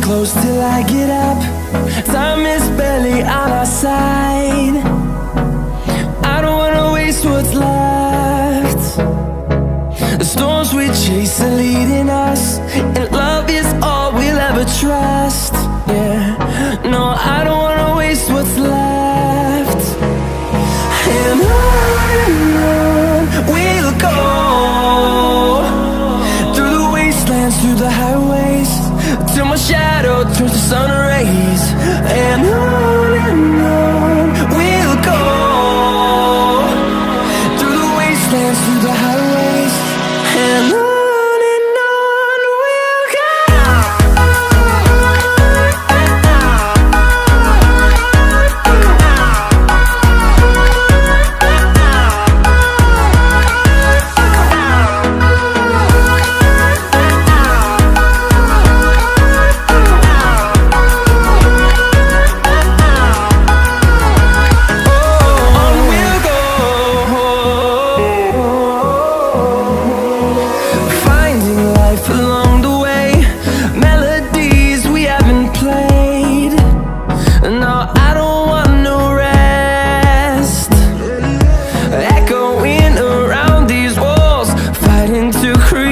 close till I get up. Time is barely on our side. I don't wanna waste what's left. The storms we chase are leading us, and love is all we'll ever trust. Yeah, no, I don't wanna waste what's left. And on we'll go, through the wastelands, through the highways, till my shadow turns to sun rays. And on we'll go, through the wastelands, through the highways, and on we'll go. To create